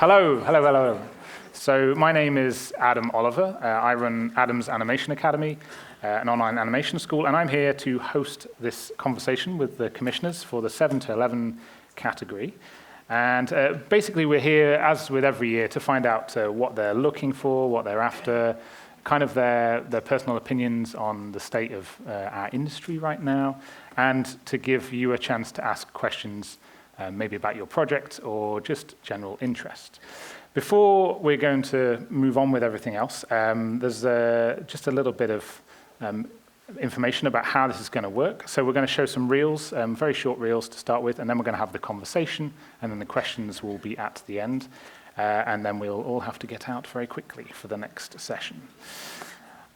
Hello. So my name is Adam Oliver. I run Adam's Animation Academy, an online animation school, and I'm here to host this conversation with the commissioners for the 7 to 11 category. And basically we're here, as with every year, to find out what they're looking for, what they're after, kind of their personal opinions on the state of our industry right now, and to give you a chance to ask questions maybe about your project or just general interest. Before we're going to move on with everything else, there's just a little bit of information about how this is going to work. So we're going to show some reels, very short reels to start with, and then we're going to have the conversation, and then the questions will be at the end, and then we'll all have to get out very quickly for the next session.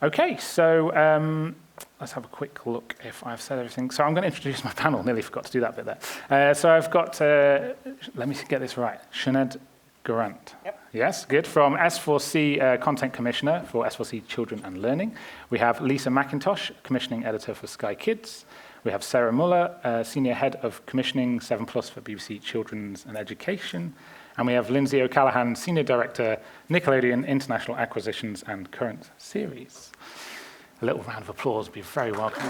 Okay, so let's have a quick look if I've said everything. So I'm going to introduce my panel. Nearly forgot to do that bit there. So I've got, let me get this right, Sinead Garant. Yep. Yes, good. From S4C Content Commissioner for S4C Children and Learning. We have Lisa McIntosh, Commissioning Editor for Sky Kids. We have Sarah Muller, Senior Head of Commissioning 7+ for BBC Children's and Education. And we have Lindsay O'Callaghan, Senior Director, Nickelodeon International Acquisitions and Current Series. A little round of applause would be very welcome.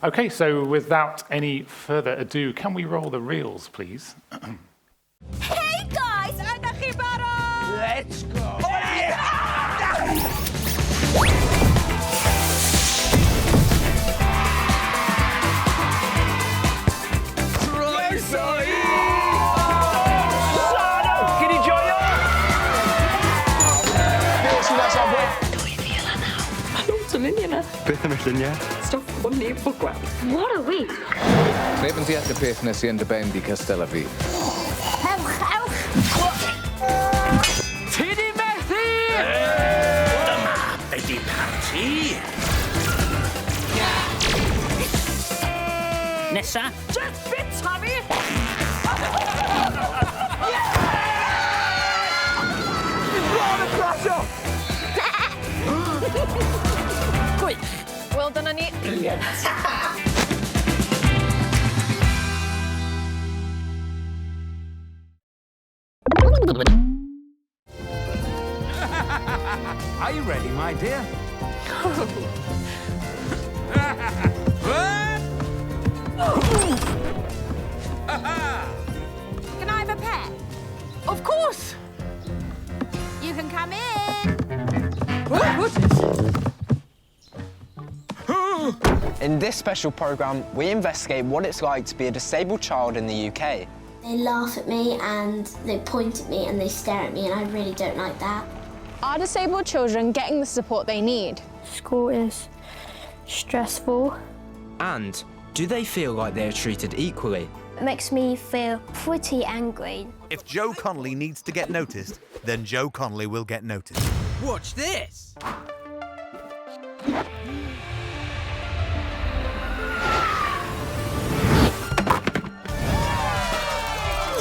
Okay, so without any further ado, can we roll the reels, please? Hey guys, anak Ibarra! Let's go. Oh, Beth am lluniau? Stop o'n ni ffwgwel. What a week! Neb yn deall y peth nes i yn dy ben di cystell a fi. Ewch! Ti di methu! Dyma ydi parti. Nesa? Just bita fi! Rhan y brasio! Gwych! Wel, dyna ni. Brilliant! Are you ready, my dear? Can I have a pet? Of course! You can come in! In this special programme, we investigate what it's like to be a disabled child in the UK. They laugh at me and they point at me and they stare at me, and I really don't like that. Are disabled children getting the support they need? School is stressful. And do they feel like they're treated equally? It makes me feel pretty angry. If Joe Connolly needs to get noticed, then Joe Connolly will get noticed. Watch this!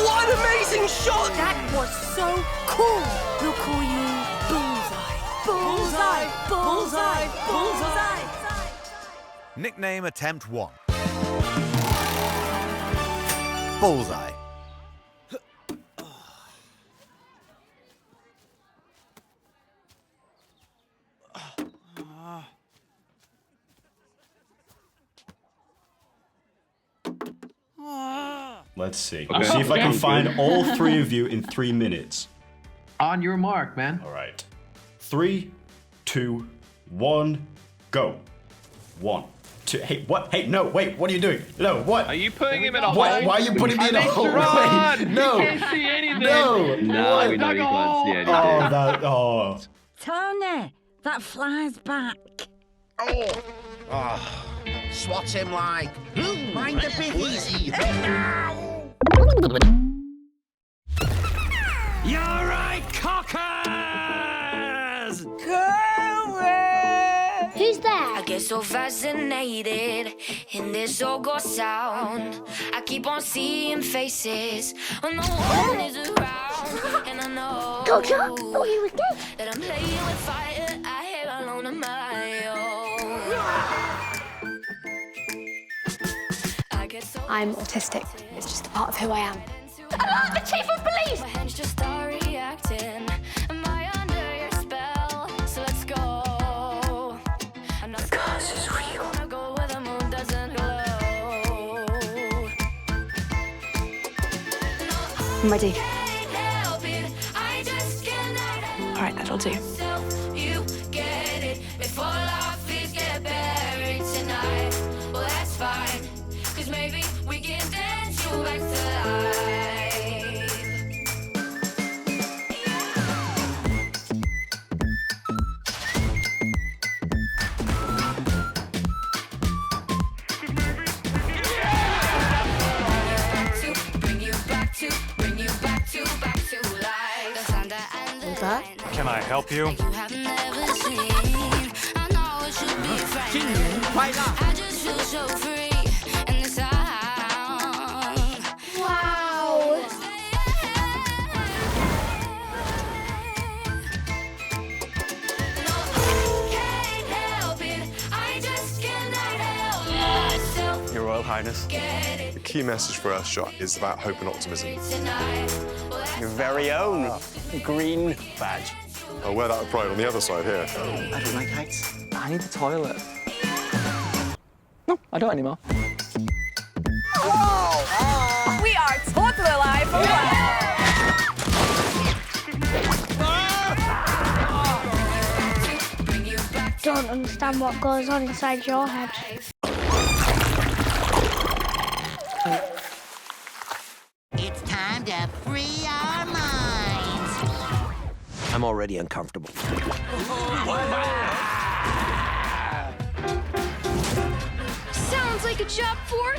What an amazing shot! That was so cool! We'll call you Bullseye! Bullseye! Bullseye! Bullseye! Nickname attempt 1. Bullseye. Let's see. Okay. See if I can find all three of you in 3 minutes. On your mark, man. All right. 3, 2, 1, go. 1, 2. Hey, what? Hey, no, wait. What are you doing? No, what? Are you putting him in a hole? Why are you putting me in a hole? Wait, no. You can't see anything. No. No, we know you can't see anything. Oh, that. Oh. Tony, that flies back. Oh, swat him like. Mind a bit easy. You're right, cockers! Who's there? I get so fascinated in this old sound. I keep on seeing faces when no one is around. And I know Go, Chuck! Oh, he was dead. that I'm playing with fire. I hear alone on my own. I get so I'm autistic. It's just a part of who I am. Alarm the chief of police! My hands just start reacting. Am I under your spell? So let's go. The cause is real. I wanna go where the moon doesn't glow. I'm ready. Can't help it, I just cannot help All right, that'll do. myself. You get it before our feet get buried tonight. Well, that's fine, 'cause maybe we can dance you back to life. Can I help you? I just feel so free in the sound. Wow. Can't help it, I just cannot help myself. Your Royal Highness, Get the key message for Earthshot is about hope and optimism. it tonight. Well, that's Your very own green badge. I'll wear that with pride on the other side here. I don't like heights. I need the toilet. No, I don't anymore. We are totally alive. Don't understand what goes on inside your head. It's time to free our minds. I'm already uncomfortable. sounds like a job for.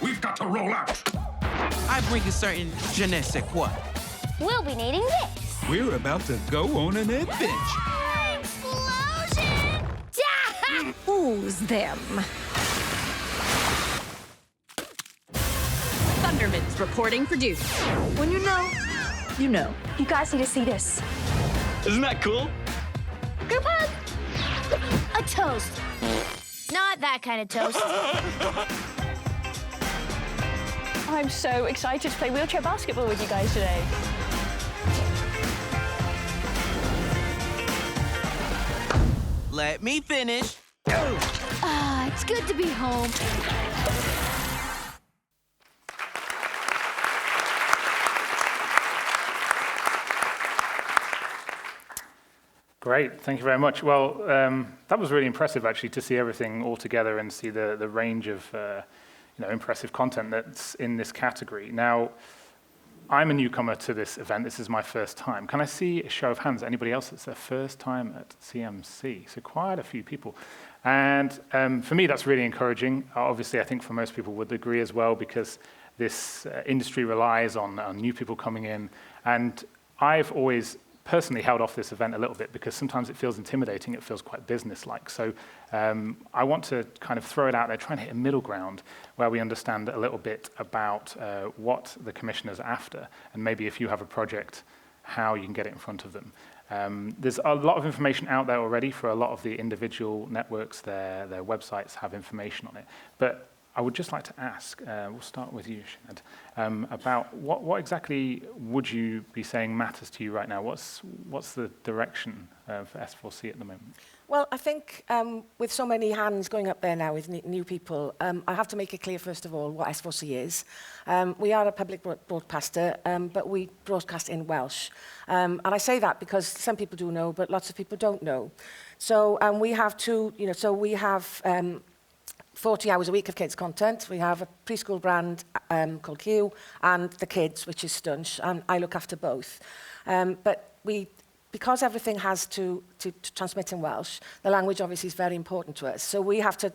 We've got to roll out. I bring a certain je ne sais quoi. We'll be needing this. We're about to go on an adventure. Explosion! Who's them? Thunderman's reporting for duty. When you know, you know. You guys need to see this. Isn't that cool? Group hug. A toast. Not that kind of toast. I'm so excited to play wheelchair basketball with you guys today. Let me finish. Ah, it's good to be home. Great, thank you very much. Well, that was really impressive, actually, to see everything all together and see the range of impressive content that's in this category. Now, I'm a newcomer to this event. This is my first time. Can I see a show of hands? Anybody else that's their first time at CMC? So quite a few people. And for me, that's really encouraging. Obviously, I think for most people would agree as well, because this industry relies on new people coming in. And I've always personally held off this event a little bit because sometimes it feels intimidating, it feels quite business-like. So I want to kind of throw it out there, try and hit a middle ground where we understand a little bit about what the commissioner's after, and maybe if you have a project, how you can get it in front of them. There's a lot of information out there already for a lot of the individual networks. Their websites have information on it. But I would just like to ask, we'll start with you, Sinead, about what exactly would you be saying matters to you right now? What's the direction for S4C at the moment? Well, I think with so many hands going up there now with new people, I have to make it clear, first of all, what S4C is. We are a public broadcaster, but we broadcast in Welsh. And I say that because some people do know, but lots of people don't know. So we have we have 40 hours a week of kids content. We have a preschool brand called Q and the kids, which is Stunch, and I look after both. But because everything has to transmit in Welsh, the language obviously is very important to us. So we have to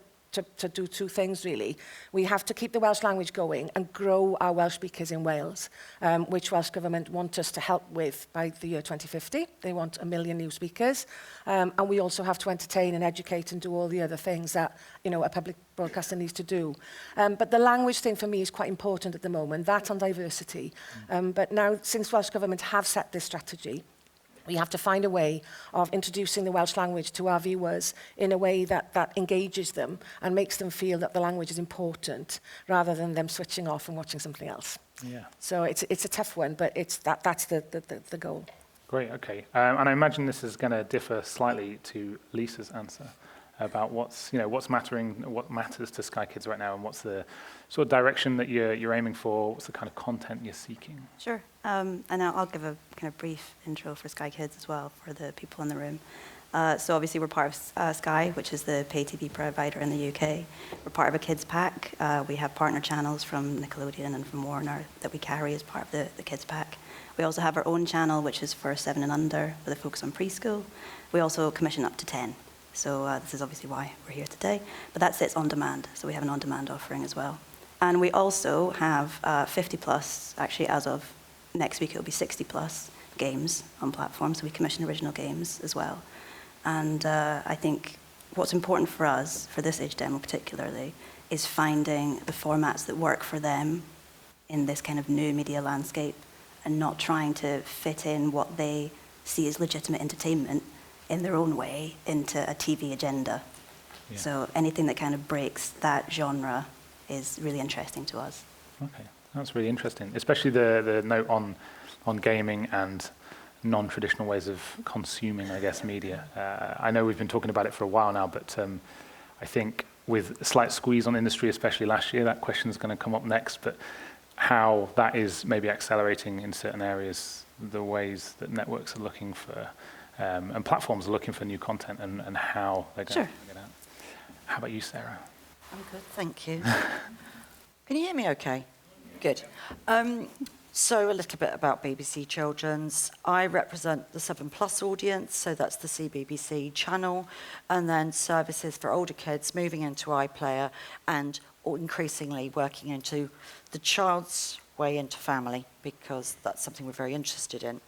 do two things, really. We have to keep the Welsh language going and grow our Welsh speakers in Wales, which Welsh Government want us to help with by the year 2050. They want 1 million new speakers. And we also have to entertain and educate and do all the other things that a public broadcaster needs to do. But the language thing for me is quite important at the moment, that and diversity. But now, since Welsh Government have set this strategy, We have to find a way of introducing the Welsh language to our viewers in a way that engages them and makes them feel that the language is important rather than them switching off and watching something else. Yeah. So it's a tough one, but that's the goal. Great, okay. And I imagine this is going to differ slightly to Lisa's answer about what matters to Sky Kids right now, and what's the sort of direction that you're aiming for, what's the kind of content you're seeking? Sure, and I'll give a kind of brief intro for Sky Kids as well for the people in the room. So obviously we're part of Sky, which is the pay TV provider in the UK. We're part of a kids pack. We have partner channels from Nickelodeon and from Warner that we carry as part of the kids pack. We also have our own channel, which is for 7 and under, with a focus on preschool. We also commission up to 10. So this is obviously why we're here today. But that sits on demand, so we have an on-demand offering as well. And we also have 50 plus, actually as of next week it'll be 60 plus games on platforms, so we commission original games as well. And I think what's important for us, for this age demo particularly, is finding the formats that work for them in this kind of new media landscape, and not trying to fit in what they see as legitimate entertainment in their own way into a TV agenda. Yeah. So anything that kind of breaks that genre is really interesting to us. Okay, that's really interesting, especially the note on gaming and non-traditional ways of consuming, I guess, media. I know we've been talking about it for a while now, but I think with a slight squeeze on industry, especially last year, that question is going to come up next, but how that is maybe accelerating in certain areas, the ways that networks are looking for, and platforms are looking for new content, and how they're going to figure it out. How about you, Sarah? I'm good, thank you. Can you hear me okay? Good. So a little bit about BBC Children's. I represent the 7+ audience, so that's the CBBC channel, and then services for older kids moving into iPlayer and increasingly working into the child's way into family, because that's something we're very interested in.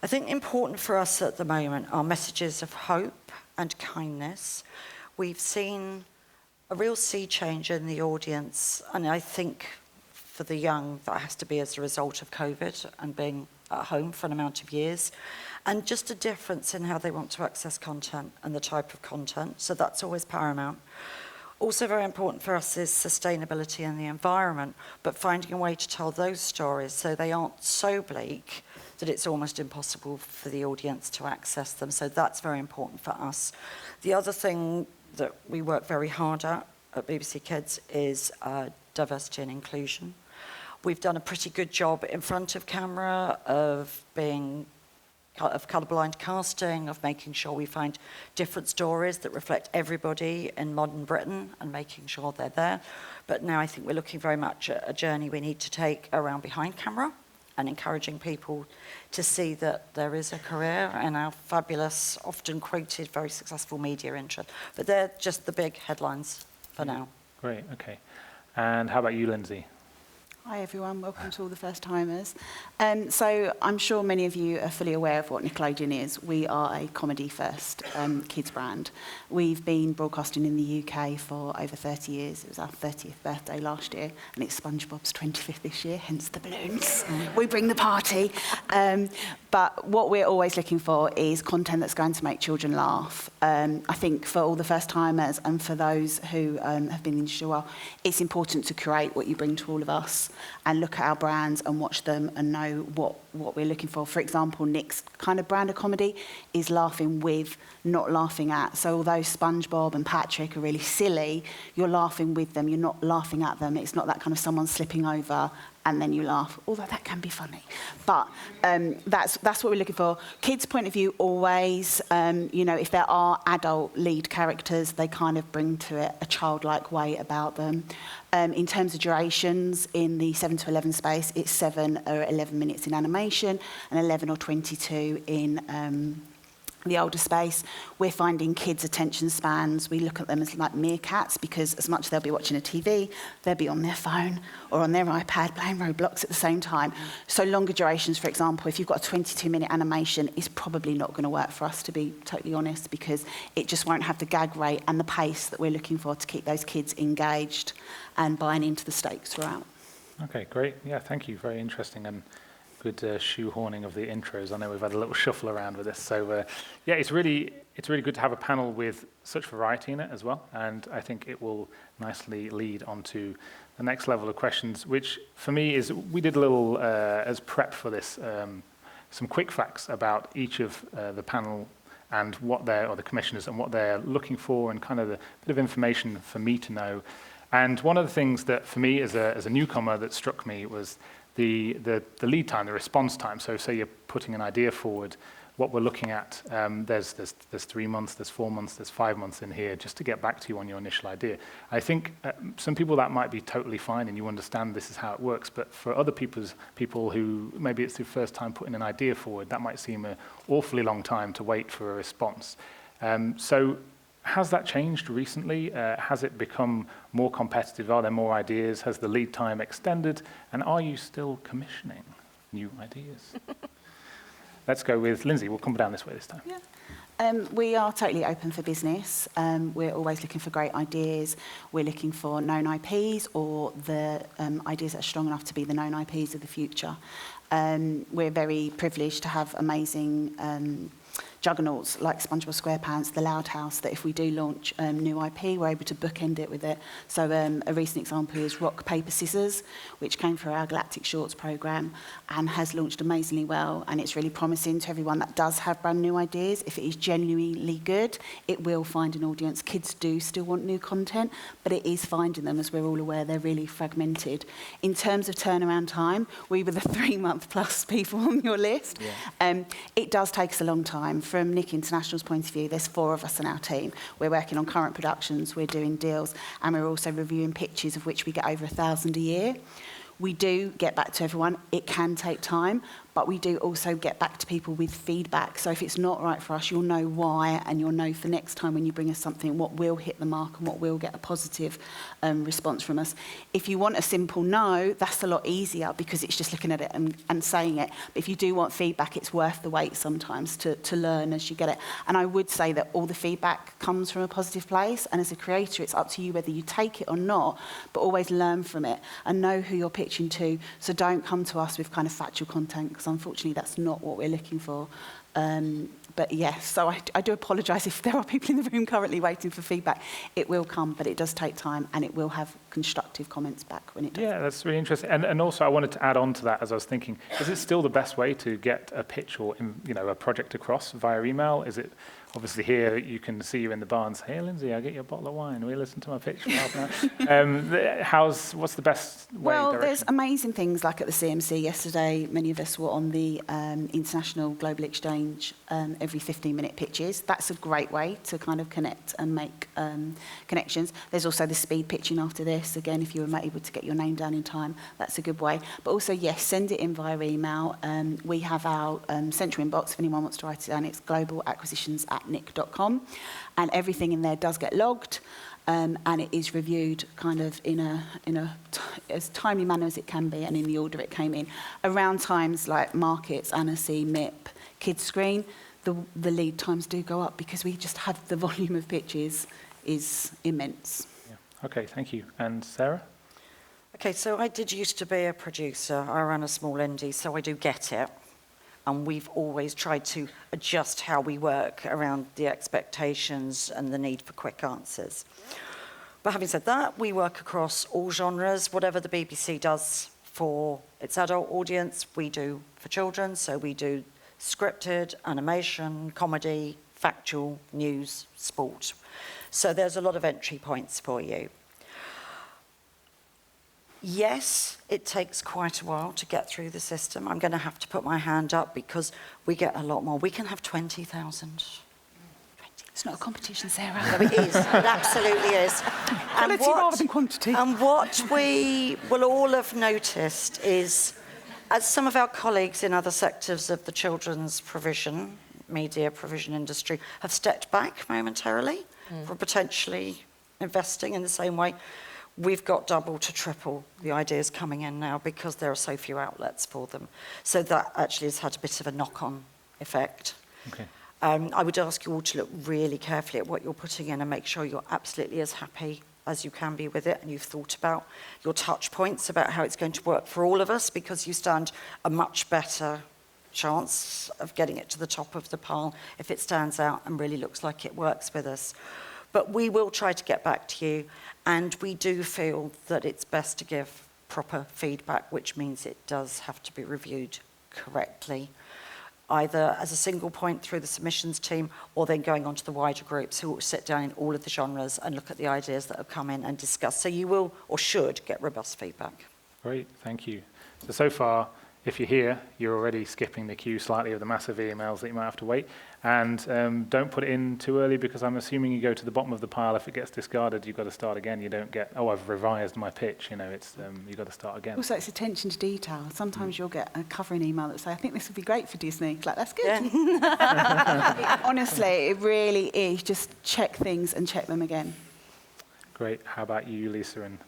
I think important for us at the moment are messages of hope and kindness. We've seen a real sea change in the audience, and I think for the young that has to be as a result of COVID and being at home for an amount of years, and just a difference in how they want to access content and the type of content, so that's always paramount. Also very important for us is sustainability and the environment, but finding a way to tell those stories so they aren't so bleak that it's almost impossible for the audience to access them. So that's very important for us. The other thing that we work very hard at BBC Kids is diversity and inclusion. We've done a pretty good job in front of camera of colourblind casting, of making sure we find different stories that reflect everybody in modern Britain and making sure they're there. But now I think we're looking very much at a journey we need to take around behind camera and encouraging people to see that there is a career in our fabulous, often quoted, very successful media interest. But they're just the big headlines for now. Great, okay. And how about you, Lindsay? Hi everyone, welcome to all the first timers. So I'm sure many of you are fully aware of what Nickelodeon is. We are a comedy first kids brand. We've been broadcasting in the UK for over 30 years. It was our 30th birthday last year, and it's SpongeBob's 25th this year, hence the balloons. We bring the party. But what we're always looking for is content that's going to make children laugh. I think for all the first timers and for those who have been in the industry a while, it's important to create what you bring to all of us and look at our brands and watch them and know what we're looking for. For example, Nick's kind of brand of comedy is laughing with, not laughing at. So although SpongeBob and Patrick are really silly, you're laughing with them, you're not laughing at them. It's not that kind of someone slipping over and then you laugh, although that can be funny. But that's what we're looking for. Kids' point of view always, if there are adult lead characters, they kind of bring to it a childlike way about them. In terms of durations, in the 7 to 11 space, it's 7 or 11 minutes in animation and 11 or 22 in the older space. We're finding kids' attention spans, we look at them as like meerkats, because as much as they'll be watching a TV, they'll be on their phone or on their iPad playing Roblox at the same time. So longer durations, for example, if you've got a 22-minute animation, is probably not going to work for us, to be totally honest, because it just won't have the gag rate and the pace that we're looking for to keep those kids engaged and buying into the stakes throughout. Okay, great. Yeah, thank you. Very interesting. And good shoehorning of the intros. I know we've had a little shuffle around with this. So yeah, it's really good to have a panel with such variety in it as well. And I think it will nicely lead onto the next level of questions, which for me is, we did a little, as prep for this, some quick facts about each of the panel and what or the commissioners and what they're looking for, and kind of the bit of information for me to know. And one of the things that for me as a newcomer that struck me was the lead time, the response time. So say you're putting an idea forward, what we're looking at, there's 3 months, there's 4 months, there's 5 months in here just to get back to you on your initial idea. I think some people that might be totally fine and you understand this is how it works, but for other people who maybe it's their first time putting an idea forward, that might seem an awfully long time to wait for a response. So has that changed recently? Has it become more competitive? Are there more ideas? Has the lead time extended? And are you still commissioning new ideas? Let's go with Lindsay. We'll come down this way this time. Yeah. We are totally open for business. We're always looking for great ideas. We're looking for known IPs or the ideas that are strong enough to be the known IPs of the future. We're very privileged to have amazing juggernauts like SpongeBob SquarePants, The Loud House, that if we do launch new IP, we're able to bookend it with it. So a recent example is Rock, Paper, Scissors, which came through our Galactic Shorts programme and has launched amazingly well. And it's really promising to everyone that does have brand new ideas. If it is genuinely good, it will find an audience. Kids do still want new content, but it is finding them, as we're all aware, they're really fragmented. In terms of turnaround time, we were the 3-month plus people on your list. Yeah. It does take us a long time. From Nick International's point of view, there's 4 of us on our team. We're working on current productions, we're doing deals, and we're also reviewing pitches, of which we get over 1,000 a year. We do get back to everyone. It can take time, but we do also get back to people with feedback. So if it's not right for us, you'll know why, and you'll know for next time when you bring us something what will hit the mark and what will get a positive response from us. If you want a simple no, that's a lot easier because it's just looking at it and saying it. But if you do want feedback, it's worth the wait sometimes to learn as you get it. And I would say that all the feedback comes from a positive place, and as a creator, it's up to you whether you take it or not, but always learn from it and know who you're pitching to. So don't come to us with kind of factual content, because unfortunately that's not what we're looking for. But yes, so I do apologise if there are people in the room currently waiting for feedback. It will come, but it does take time, and it will have constructive comments back when it does. Yeah, that's really interesting. And also I wanted to add on to that as I was thinking, is it still the best way to get a pitch or a project across via email? Is it, obviously here you can see you in the bar and say, hey Lindsay, I'll get you a bottle of wine. Will you listen to my pitch for half an hour? What's the best way? Well, direction? There's amazing things like at the CMC yesterday. Many of us were on the International Global Exchange every 15-minute pitches. That's a great way to kind of connect and make connections. There's also the speed pitching after this. Again, if you were able to get your name down in time, that's a good way. But also, yes, send it in via email. We have our central inbox. If anyone wants to write it down, it's globalacquisitions@nick.com. And everything in there does get logged. And it is reviewed kind of in a as timely manner as it can be, and in the order it came in. Around times like markets, Annecy, MIP, Kids Screen, the lead times do go up because we just have the volume of pitches is immense. Yeah. Okay, thank you. And Sarah? Okay, so I did used to be a producer. I ran a small indie, so I do get it. And we've always tried to adjust how we work around the expectations and the need for quick answers. But having said that, we work across all genres. Whatever the BBC does for its adult audience, we do for children. So we do scripted, animation, comedy, factual, news, sport. So there's a lot of entry points for you. Yes, it takes quite a while to get through the system. I'm going to have to put my hand up because we get a lot more. We can have 20,000. It's not a competition, Sarah. No, it is. It absolutely is. Quality rather than quantity. And what we will all have noticed is, as some of our colleagues in other sectors of the children's provision, media provision industry, have stepped back momentarily from potentially investing in the same way, we've got double to triple the ideas coming in now because there are so few outlets for them. So that actually has had a bit of a knock-on effect. Okay. I would ask you all to look really carefully at what you're putting in and make sure you're absolutely as happy as you can be with it, and you've thought about your touch points, about how it's going to work for all of us, because you stand a much better chance of getting it to the top of the pile if it stands out and really looks like it works with us. But we will try to get back to you, and we do feel that it's best to give proper feedback, which means it does have to be reviewed correctly, either as a single point through the submissions team or then going on to the wider groups who will sit down in all of the genres and look at the ideas that have come in and discuss. So you will or should get robust feedback. Great, thank you. So far, if you're here, you're already skipping the queue slightly of the massive emails that you might have to wait. And don't put it in too early, because I'm assuming you go to the bottom of the pile. If it gets discarded, you've got to start again. You don't get, oh, I've revised my pitch. You know, it's you've got to start again. Also, it's attention to detail. Sometimes you'll get a covering email that say, I think this would be great for Disney. It's like, that's good. Yeah. Honestly, it really is. Just check things and check them again. Great. How about you, Lisa and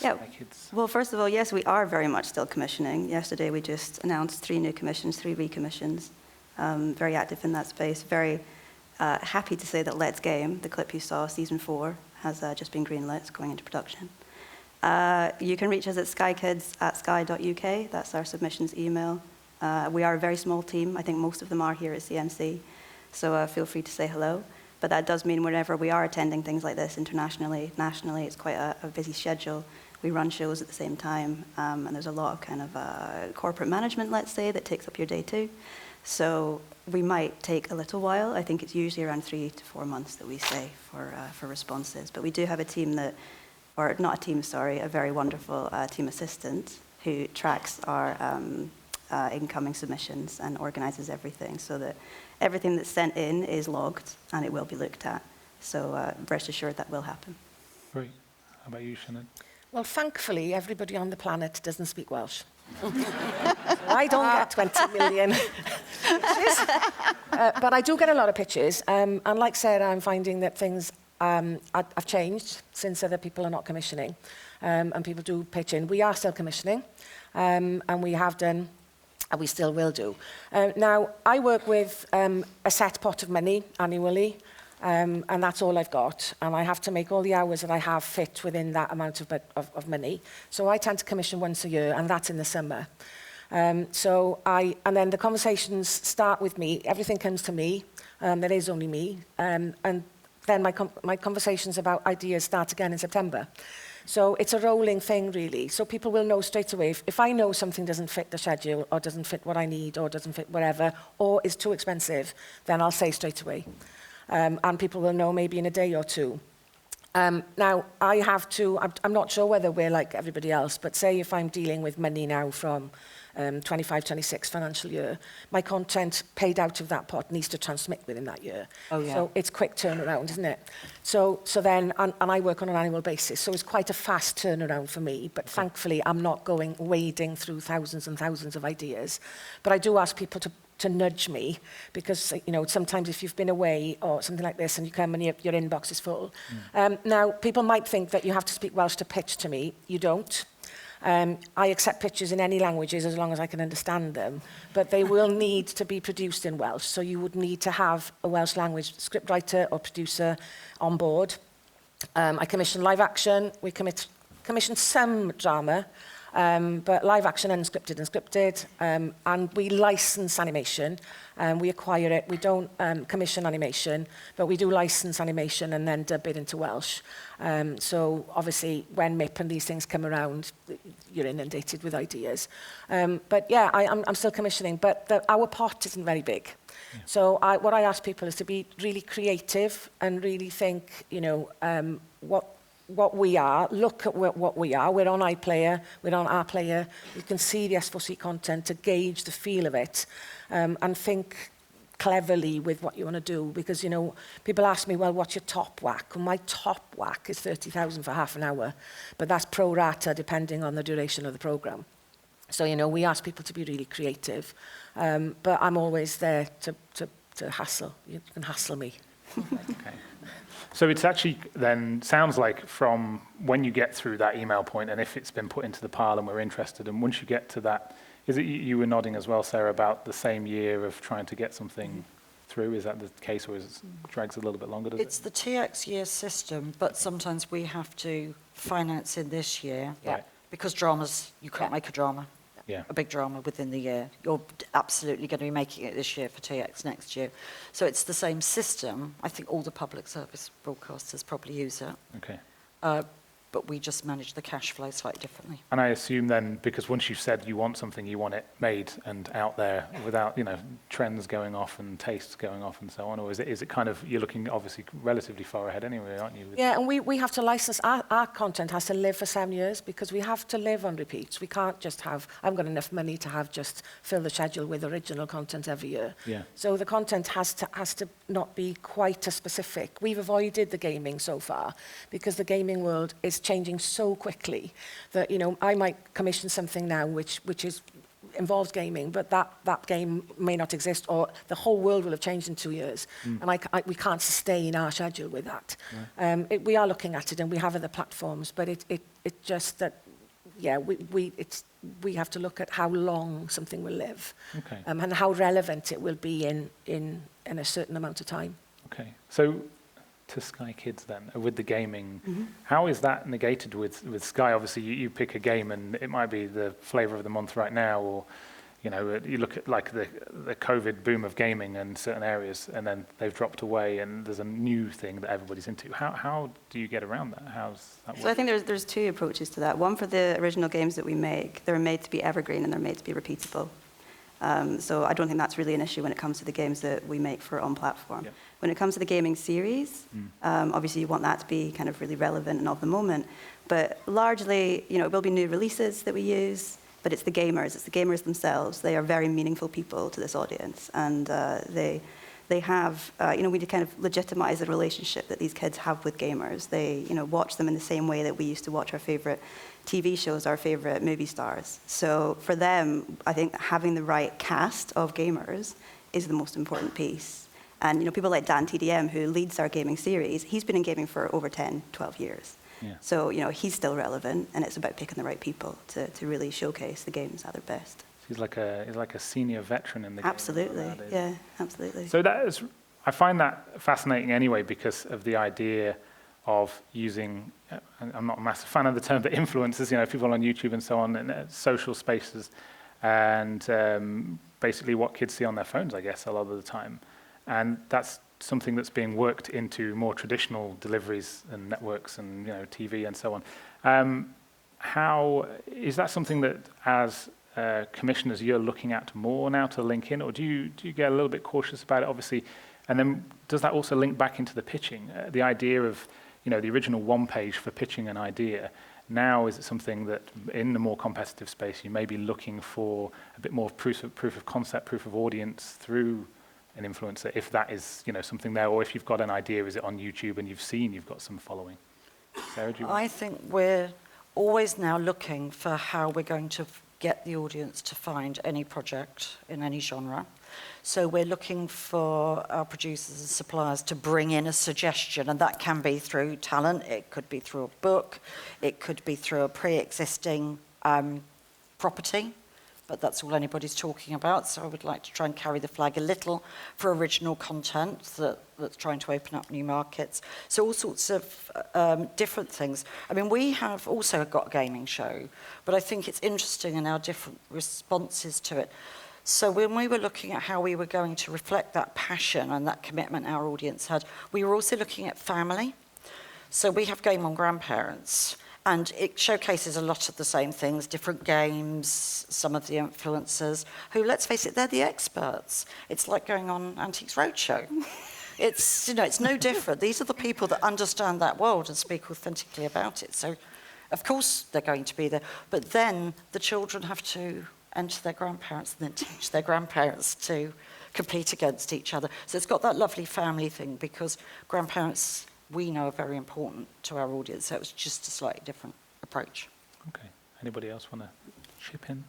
Yeah. Spy Kids? Well, first of all, yes, we are very much still commissioning. Yesterday, we just announced 3 new commissions, 3 recommissions. Very active in that space. Very happy to say that Let's Game, the clip you saw, season 4, has just been greenlit. It's going into production. You can reach us at skykids@sky.uk. That's our submissions email. We are a very small team. I think most of them are here at CMC. So feel free to say hello. But that does mean whenever we are attending things like this internationally, nationally, it's quite a busy schedule. We run shows at the same time, and there's a lot of kind of corporate management, let's say, that takes up your day too. So we might take a little while. I think it's usually around 3 to 4 months that we say for responses. But we do have a team that, or not a team, sorry, a very wonderful team assistant who tracks our incoming submissions and organizes everything so that everything that's sent in is logged and it will be looked at. So rest assured that will happen. Great. How about you, Shannon? Well, thankfully, everybody on the planet doesn't speak Welsh. So I don't get 20 million pitches. But I do get a lot of pitches. And like Sarah, I'm finding that things have changed since other people are not commissioning. And people do pitch in. We are still commissioning. And we have done, and we still will do. Now, I work with a set pot of money annually. And that's all I've got. And I have to make all the hours that I have fit within that amount of money. So I tend to commission once a year, and that's in the summer. And then the conversations start with me. Everything comes to me. There is only me. And then my conversations about ideas start again in September. So it's a rolling thing, really. So people will know straight away. If I know something doesn't fit the schedule, or doesn't fit what I need, or doesn't fit whatever, or is too expensive, then I'll say straight away. And people will know maybe in a day or two. Now, I have to, I'm not sure whether we're like everybody else, but say if I'm dealing with money now from 25-26 financial year, my content paid out of that pot needs to transmit within that year. Oh, yeah. So it's quick turnaround, isn't it? So then, and I work on an annual basis, so it's quite a fast turnaround for me, but thankfully I'm not going wading through thousands and thousands of ideas. But I do ask people to nudge me, because you know sometimes if you've been away or something like this and you come and your inbox is full. Now people might think that you have to speak Welsh to pitch to me. You don't. I accept pitches in any languages as long as I can understand them, but they will need to be produced in Welsh, so you would need to have a Welsh language scriptwriter or producer on board. I commission live action, we commission some drama, but live action unscripted and scripted, and we license animation, and we acquire it. We don't commission animation, but we do license animation and then dub it into Welsh. So obviously when MIP and these things come around, you're inundated with ideas. But yeah, I'm still commissioning, but our pot isn't very big. Yeah. So what I ask people is to be really creative and really think, you know, what we are, look at what we are. We're on iPlayer, we're on our player. You can see the S4C content to gauge the feel of it, and think cleverly with what you want to do. Because, you know, people ask me, well, what's your top whack? Well, my top whack is 30,000 for half an hour, but that's pro rata depending on the duration of the program. So, you know, we ask people to be really creative, but I'm always there to hassle. You can hassle me. Okay. So it's actually then sounds like from when you get through that email point, and if it's been put into the pile and we're interested, and once you get to that, is it you were nodding as well, Sarah, about the same year of trying to get something through? Is that the case, or is it drags a little bit longer? It's the TX year system, but sometimes we have to finance in this year. Right. Because dramas, you can't make a drama. Yeah. A big drama within the year. You're absolutely going to be making it this year for TX next year. So it's the same system. I think all the public service broadcasters probably use it. Okay. But we just manage the cash flow slightly differently. And I assume then, because once you've said you want something, you want it made and out there without, trends going off and tastes going off and so on, or is it kind of, you're looking obviously relatively far ahead anyway, aren't you? Yeah, and we have to license, our content has to live for 7 years because we have to live on repeats. We can't just have, I haven't got enough money to have just fill the schedule with original content every year. Yeah. So the content has to not be quite as specific. We've avoided the gaming so far because the gaming world is changing so quickly that, I might commission something now which involves gaming, but that game may not exist, or the whole world will have changed in 2 years, and we can't sustain our schedule with that. Right. We are looking at it, and we have other platforms, but it just that, yeah, we have to look at how long something will live, okay. And how relevant it will be in a certain amount of time. Okay, so to Sky Kids then, with the gaming, how is that negated with Sky? Obviously, you pick a game and it might be the flavour of the month right now, or you look at like the COVID boom of gaming in certain areas, and then they've dropped away, and there's a new thing that everybody's into. How do you get around that? How's that work? So I think there's two approaches to that. One, for the original games that we make, they're made to be evergreen and they're made to be repeatable. So I don't think that's really an issue when it comes to the games that we make for on-platform. Yep. When it comes to the gaming series, obviously you want that to be kind of really relevant and of the moment. But largely, it will be new releases that we use, but it's the gamers themselves. They are very meaningful people to this audience, and they have, we kind of legitimize the relationship that these kids have with gamers. They, watch them in the same way that we used to watch our favorite TV shows, our favorite movie stars. So for them, I think having the right cast of gamers is the most important piece. And people like Dan TDM, who leads our gaming series, he's been in gaming for over 10, 12 years. Yeah. So, he's still relevant, and it's about picking the right people to really showcase the games at their best. He's like a senior veteran in the game. Absolutely, yeah, absolutely. So I find that fascinating anyway, because of the idea of using, I'm not a massive fan of the term, but influencers, people on YouTube and so on, and social spaces, and basically what kids see on their phones, I guess, a lot of the time. And that's something that's being worked into more traditional deliveries and networks and TV and so on. How is that something that, as commissioners, you're looking at more now to link in, or do you get a little bit cautious about it? Obviously, and then does that also link back into the pitching? The idea of the original one page for pitching an idea. Now, is it something that in the more competitive space you may be looking for a bit more proof of concept, proof of audience through an influencer, if that is something there, or if you've got an idea, is it on YouTube and you've got some following? Sarah, I think we're always now looking for how we're going to get the audience to find any project in any genre. So we're looking for our producers and suppliers to bring in a suggestion, and that can be through talent, it could be through a book, it could be through a pre-existing property. But that's all anybody's talking about, so I would like to try and carry the flag a little for original content that's trying to open up new markets. So all sorts of different things. I mean, we have also got a gaming show, but I think it's interesting in our different responses to it. So when we were looking at how we were going to reflect that passion and that commitment our audience had, we were also looking at family. So we have Game On Grandparents, and it showcases a lot of the same things, different games, some of the influencers, who, let's face it, they're the experts. It's like going on Antiques Roadshow. It's, it's no different. These are the people that understand that world and speak authentically about it. So, of course, they're going to be there. But then the children have to enter their grandparents and then teach their grandparents to compete against each other. So it's got that lovely family thing, because grandparents, we know, are very important to our audience. So it was just a slightly different approach. Okay. Anybody else want to chip in?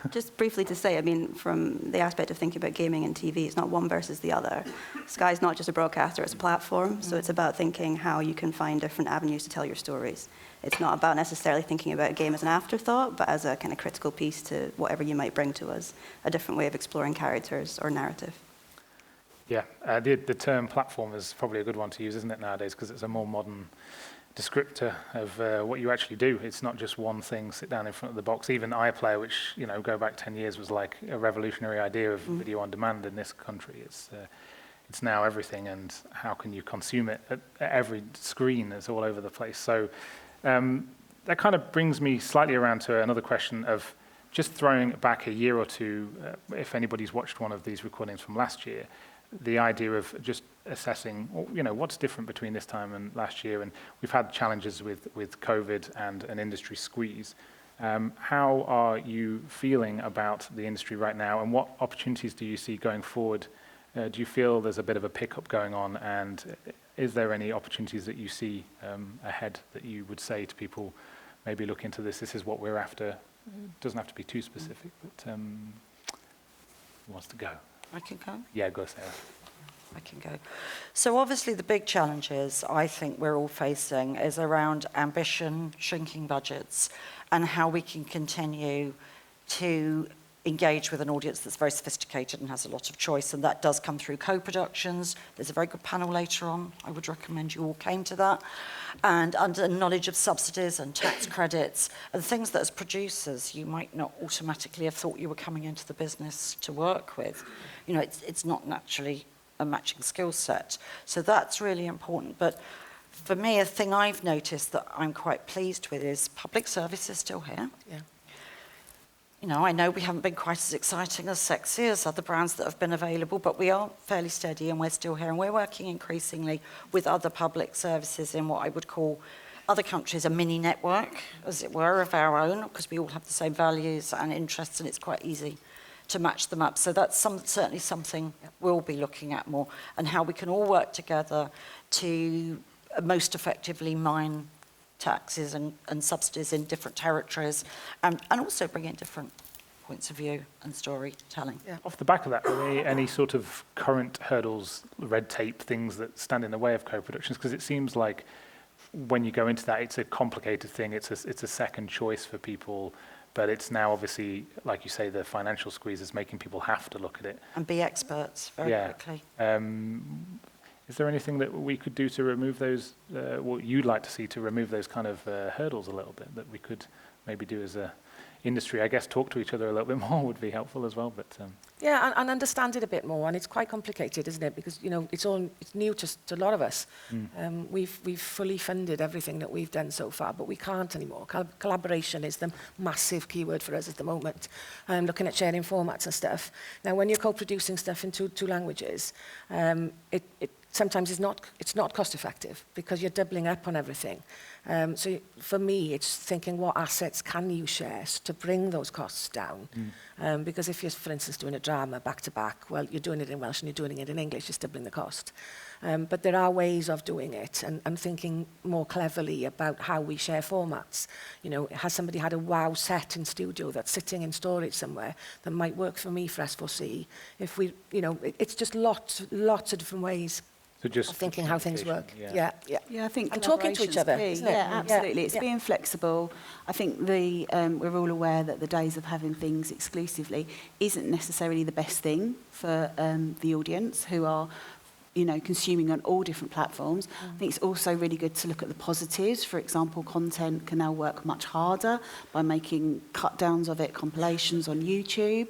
Just briefly to say, I mean, from the aspect of thinking about gaming and TV, it's not one versus the other. Sky's not just a broadcaster, it's a platform. So it's about thinking how you can find different avenues to tell your stories. It's not about necessarily thinking about a game as an afterthought, but as a kind of critical piece to whatever you might bring to us, a different way of exploring characters or narrative. Yeah, the term platform is probably a good one to use, isn't it, nowadays, because it's a more modern descriptor of what you actually do. It's not just one thing, sit down in front of the box. Even iPlayer, which, you know, go back 10 years, was like a revolutionary idea of video on demand in this country. It's now everything, and how can you consume it at every screen? It's all over the place. So that kind of brings me slightly around to another question of just throwing it back a year or two, if anybody's watched one of these recordings from last year, the idea of just assessing, you know, what's different between this time and last year. And we've had challenges with COVID and an industry squeeze. How are you feeling about the industry right now, and what opportunities do you see going forward? Do you feel there's a bit of a pickup going on, and is there any opportunities that you see ahead that you would say to people, maybe look into this, this is what we're after? It doesn't have to be too specific, but who wants to go? I can go? Yeah, go, Sarah. I can go. So obviously the big challenges I think we're all facing is around ambition, shrinking budgets, and how we can continue to engage with an audience that's very sophisticated and has a lot of choice, and that does come through co-productions. There's a very good panel later on. I would recommend you all came to that. And under knowledge of subsidies and tax credits and things that as producers you might not automatically have thought you were coming into the business to work with. You know, it's not naturally a matching skill set. So that's really important. But for me, a thing I've noticed that I'm quite pleased with is public service is still here. Yeah. You know, I know we haven't been quite as exciting, as sexy as other brands that have been available, but we are fairly steady and we're still here. And we're working increasingly with other public services in what I would call other countries a mini network, as it were, of our own, because we all have the same values and interests, and it's quite easy to match them up. So that's certainly something we'll be looking at more, and how we can all work together to most effectively mine taxes and subsidies in different territories, and also bring in different points of view and storytelling. Yeah. Off the back of that, are there any sort of current hurdles, red tape, things that stand in the way of co-productions? Because it seems like when you go into that, it's a complicated thing. It's a second choice for people, but it's now obviously, like you say, the financial squeeze is making people have to look at it. And be experts very quickly. Is there anything that we could do to remove those, what you'd like to see to remove those kind of hurdles a little bit, that we could maybe do as a industry? I guess talk to each other a little bit more would be helpful as well. But yeah, and understand it a bit more. And it's quite complicated, isn't it? Because, you know, it's new to a lot of us. We've fully funded everything that we've done so far, but we can't anymore. Collaboration is the massive keyword for us at the moment. I'm looking at sharing formats and stuff. Now, when you're co-producing stuff in two languages, sometimes it's not cost effective because you're doubling up on everything. So for me, it's thinking what assets can you share to bring those costs down. Because if you're, for instance, doing a drama back to back, well, you're doing it in Welsh and you're doing it in English, you're doubling the cost. But there are ways of doing it, and thinking more cleverly about how we share formats. You know, has somebody had a wow set in studio that's sitting in storage somewhere that might work for me for S4C? If we, you know, it's just lots of different ways. So just of thinking how things work. Yeah, I think and talking to each other. Isn't it? Yeah, absolutely. It's being flexible. I think we're all aware that the days of having things exclusively isn't necessarily the best thing for the audience who are, you know, consuming on all different platforms. I think it's also really good to look at the positives. For example, content can now work much harder by making cut downs of it, compilations on YouTube.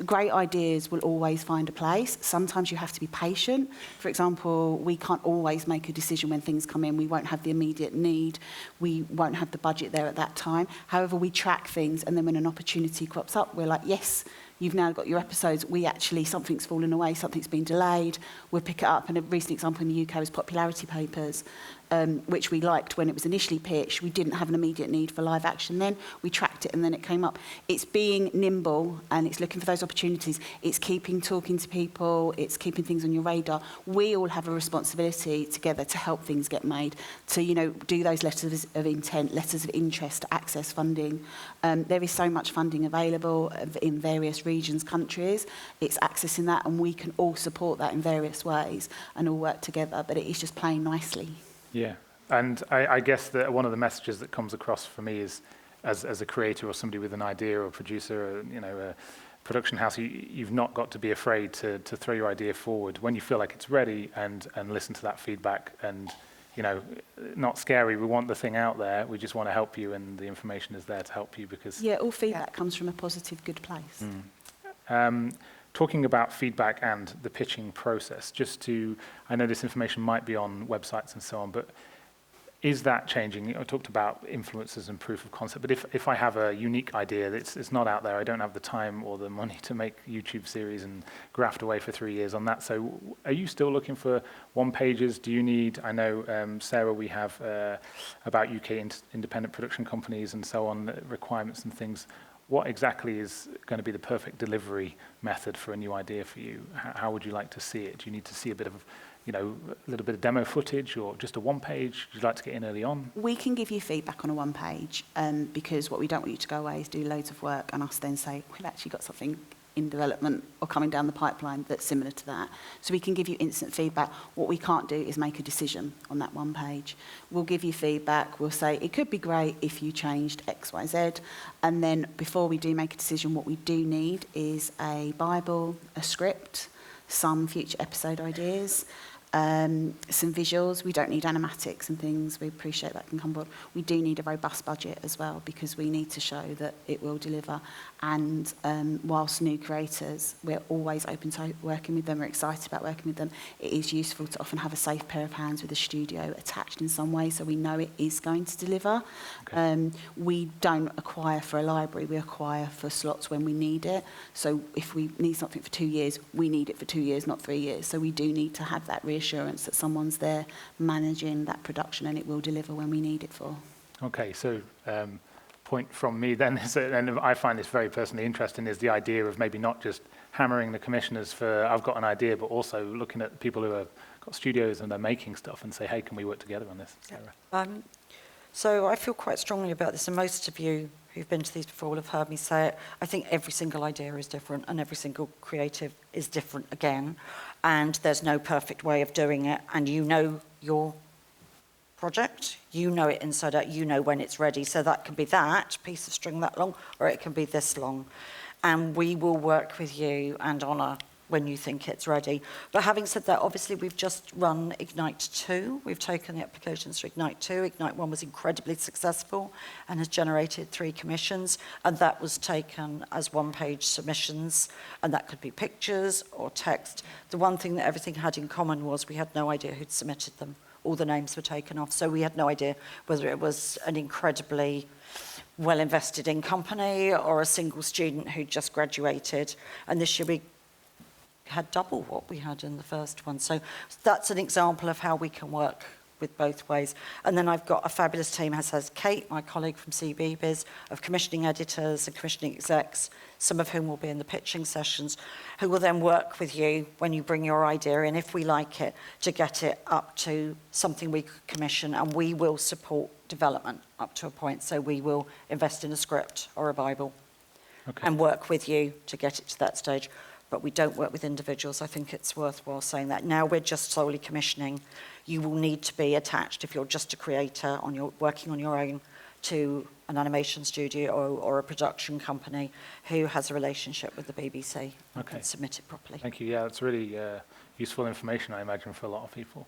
Great ideas will always find a place. Sometimes you have to be patient. For example, we can't always make a decision when things come in. We won't have the immediate need. We won't have the budget there at that time. However, we track things, and then when an opportunity crops up, we're like, yes, you've now got your episodes. Something's fallen away, something's been delayed. We'll pick it up. And a recent example in the UK was Popularity Papers, which we liked when it was initially pitched. We didn't have an immediate need for live action then. We tracked it and then it came up. It's being nimble and it's looking for those opportunities. It's talking to people. It's keeping things on your radar. We all have a responsibility together to help things get made, to, you know, do those letters of intent, letters of interest, to access funding. There is so much funding available in various regions, countries. It's accessing that, and we can all support that in various ways and all work together, but it is just playing nicely. Yeah, and I guess that one of the messages that comes across for me is, as a creator or somebody with an idea or a producer, or, you know, a production house, you've not got to be afraid to throw your idea forward when you feel like it's ready and listen to that feedback and, you know, not scary. We want the thing out there. We just want to help you, and the information is there to help you because... Yeah, all feedback comes from a positive, good place. Talking about feedback and the pitching process, I know this information might be on websites and so on, but is that changing? I talked about influencers and proof of concept, but if I have a unique idea that's not out there, I don't have the time or the money to make YouTube series and graft away for 3 years on that. So are you still looking for one-pages? Do you need, I know, Sarah, we have about UK independent production companies and so on, requirements and things. What exactly is going to be the perfect delivery method for a new idea for you? How would you like to see it? Do you need to see a bit of, you know, a little bit of demo footage or just a one-page? Would you like to get in early on? We can give you feedback on a one-page because what we don't want you to go away is do loads of work and us then say, we've actually got something in development or coming down the pipeline that's similar to that. So we can give you instant feedback. What we can't do is make a decision on that one page. We'll give you feedback. We'll say, it could be great if you changed X, Y, Z. And then before we do make a decision, what we do need is a Bible, a script, some future episode ideas, some visuals. We don't need animatics and things. We appreciate that can come on board. We do need a robust budget as well because we need to show that it will deliver. And whilst new creators, we're always open to working with them. We're excited about working with them. It is useful to often have a safe pair of hands with a studio attached in some way so we know it is going to deliver. Okay. We don't acquire for a library. We acquire for slots when we need it. So if we need something for 2 years, we need it for 2 years, not 3 years. So we do need to have that reassurance that someone's there managing that production and it will deliver when we need it for. Okay, so point from me then is, and I find this very personally interesting, is the idea of maybe not just hammering the commissioners for I've got an idea, but also looking at people who have got studios and they're making stuff and say, hey, can we work together on this, Sarah? So I feel quite strongly about this, and most of you who've been to these before will have heard me say it. I think every single idea is different and every single creative is different again, and there's no perfect way of doing it, and you know your project, you know it inside out, you know when it's ready, so that can be that piece of string that long, or it can be this long, and we will work with you and honour when you think it's ready. But having said that, obviously we've just run Ignite 2. We've taken the applications for Ignite 2. Ignite 1 was incredibly successful and has generated 3 commissions, and that was taken as one-page submissions, and that could be pictures or text. The one thing that everything had in common was we had no idea who'd submitted them. All the names were taken off, so we had no idea whether it was an incredibly well invested in company or a single student who'd just graduated. And this year we had double what we had in the first one. So that's an example of how we can work with both ways. And then I've got a fabulous team, as has Kate, my colleague from CB Biz, of commissioning editors and commissioning execs, some of whom will be in the pitching sessions, who will then work with you when you bring your idea in, if we like it, to get it up to something we could commission, and we will support development up to a point. So we will invest in a script or a Bible and work with you to get it to that stage. But we don't work with individuals. I think it's worthwhile saying that. Now we're just solely commissioning. You will need to be attached, if you're just a creator working on your own, to an animation studio or a production company who has a relationship with the BBC and can submit it properly. Thank you. Yeah, it's really useful information, I imagine, for a lot of people.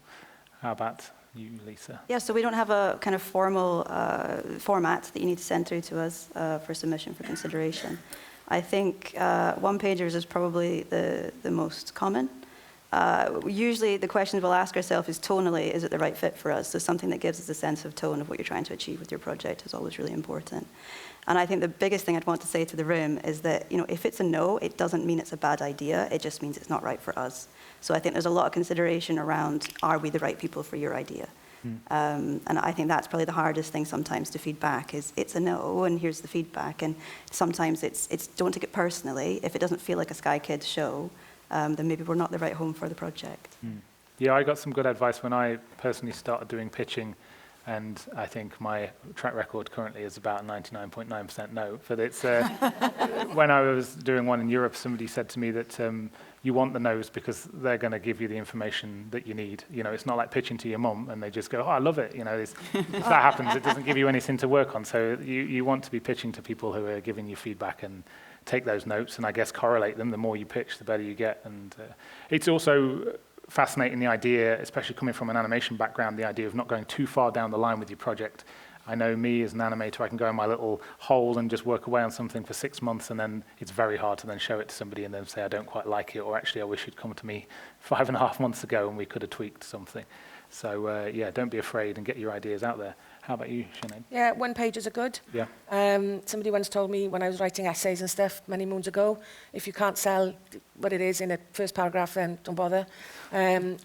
How about you, Lisa? Yeah, so we don't have a kind of formal format that you need to send through to us for submission for consideration. I think one-pagers is probably the most common. Usually the questions we'll ask ourselves is tonally, is it the right fit for us? So something that gives us a sense of tone of what you're trying to achieve with your project is always really important. And I think the biggest thing I'd want to say to the room is that, you know, if it's a no, it doesn't mean it's a bad idea, it just means it's not right for us. So I think there's a lot of consideration around, are we the right people for your idea? And I think that's probably the hardest thing sometimes to feed back is it's a no, and here's the feedback. And sometimes it's don't take it personally. If it doesn't feel like a Sky Kids show, then maybe we're not the right home for the project. Yeah, I got some good advice when I personally started doing pitching, and I think my track record currently is about 99.9% no. But it's when I was doing one in Europe, somebody said to me that you want the no's because they're going to give you the information that you need. You know, it's not like pitching to your mum and they just go, oh, I love it. You know, if that happens, it doesn't give you anything to work on. So you want to be pitching to people who are giving you feedback and take those notes and I guess correlate them. The more you pitch, the better you get. And it's also fascinating, the idea, especially coming from an animation background, the idea of not going too far down the line with your project. I know me as an animator, I can go in my little hole and just work away on something for 6 months, and then it's very hard to then show it to somebody and then say, I don't quite like it, or actually I wish you'd come to me 5.5 months ago and we could have tweaked something. So yeah, don't be afraid and get your ideas out there. How about you, Sinead? Yeah, one pages are good. Yeah. Somebody once told me when I was writing essays and stuff many moons ago, if you can't sell what it is in a first paragraph, then don't bother. And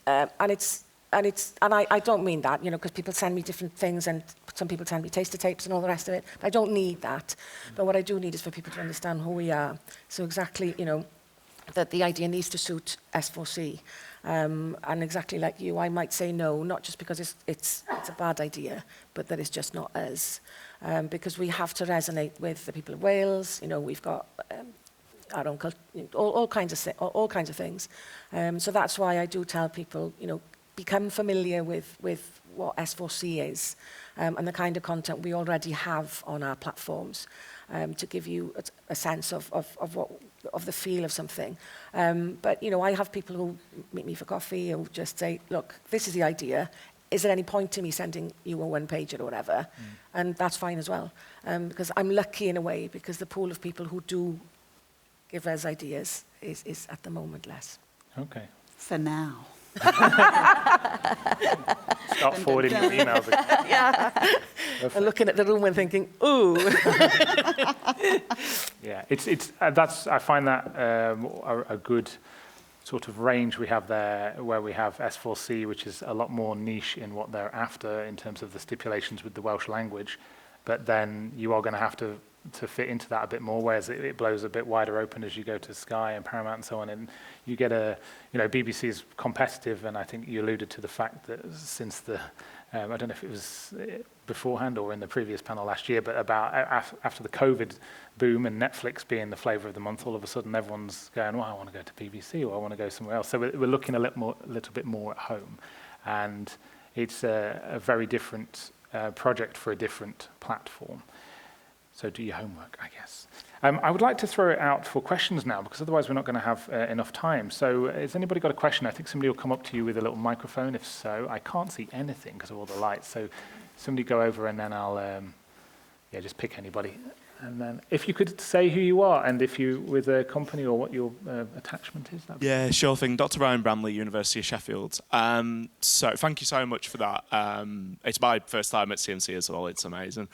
I don't mean that, you know, because people send me different things and some people send me taster tapes and all the rest of it. But I don't need that. But what I do need is for people to understand who we are. So exactly, you know, that the idea needs to suit S4C. And exactly like you, I might say no, not just because it's a bad idea, but that it's just not us. Because we have to resonate with the people of Wales. You know, we've got our own culture, all kinds of things. So that's why I do tell people, you know, become familiar with what S4C is and the kind of content we already have on our platforms to give you a sense of the feel of something. But, you know, I have people who meet me for coffee who just say, look, this is the idea. Is there any point to me sending you a one-pager or whatever? And that's fine as well. Because I'm lucky in a way, because the pool of people who do give us ideas is at the moment less. Okay. For now. Start forwarding your emails again. Yeah. And looking at the room and thinking, ooh. Yeah, that's, I find that a good sort of range we have there, where we have S4C, which is a lot more niche in what they're after in terms of the stipulations with the Welsh language, but then you are going to have to fit into that a bit more, whereas it blows a bit wider open as you go to Sky and Paramount and so on, and you get BBC is competitive, and I think you alluded to the fact that since the, I don't know if it was beforehand or in the previous panel last year, but about after the COVID boom and Netflix being the flavour of the month, all of a sudden everyone's going, well, I want to go to BBC or I want to go somewhere else. So we're looking a little bit more at home, and it's a very different project for a different platform. So do your homework, I guess. I would like to throw it out for questions now, because otherwise we're not going to have enough time. So has anybody got a question? I think somebody will come up to you with a little microphone. If so, I can't see anything because of all the lights. So somebody go over and then I'll just pick anybody. And then if you could say who you are and if you with a company or what your attachment is. Yeah, sure thing. Dr. Ryan Bramley, University of Sheffield. So thank you so much for that. It's my first time at CMC as well. It's amazing.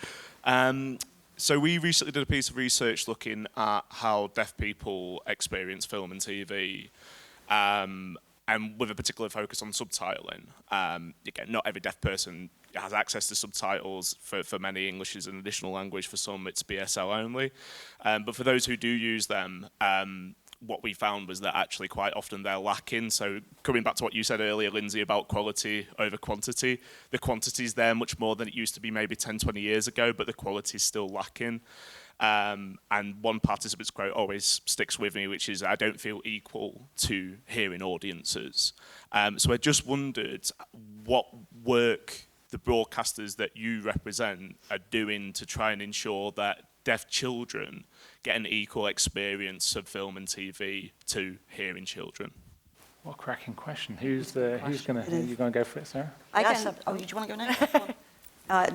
So we recently did a piece of research looking at how deaf people experience film and TV, and with a particular focus on subtitling. Again, not every deaf person has access to subtitles. For many, English is an additional language. For some, it's BSL only. But for those who do use them, what we found was that actually quite often they're lacking. So coming back to what you said earlier, Lindsay, about quality over quantity, the quantity's there much more than it used to be maybe 10, 20 years ago, but the quality's still lacking. And one participant's quote always sticks with me, which is, I don't feel equal to hearing audiences. So I just wondered what work the broadcasters that you represent are doing to try and ensure that deaf children get an equal experience of film and TV to hearing children. What a cracking question. Who's going to go for it, Sarah? I can. Oh, do you want to go next?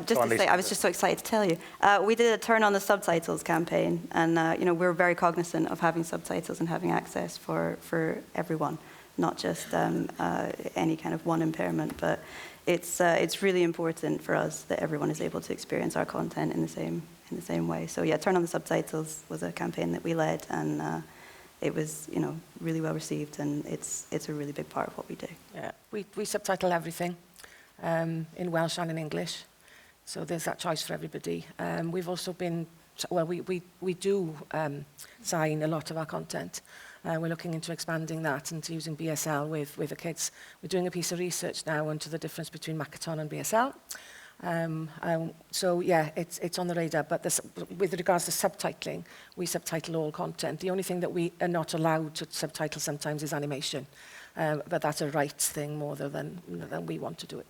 Just on, to say, I was just so excited to tell you. We did a Turn on the Subtitles campaign, and we're very cognizant of having subtitles and having access for everyone, not just any kind of one impairment, but it's really important for us that everyone is able to experience our content in the same way. So yeah, Turn on the Subtitles was a campaign that we led, and it was really well received, and it's a really big part of what we do. Yeah, we subtitle everything in Welsh and in English, so there's that choice for everybody. We've also been, well, we do sign a lot of our content. We're looking into expanding that and using BSL with the kids. We're doing a piece of research now into the difference between Makaton and BSL. So yeah, it's on the radar, but with regards to subtitling, we subtitle all content. The only thing that we are not allowed to subtitle sometimes is animation, but that's a rights thing more than we want to do it.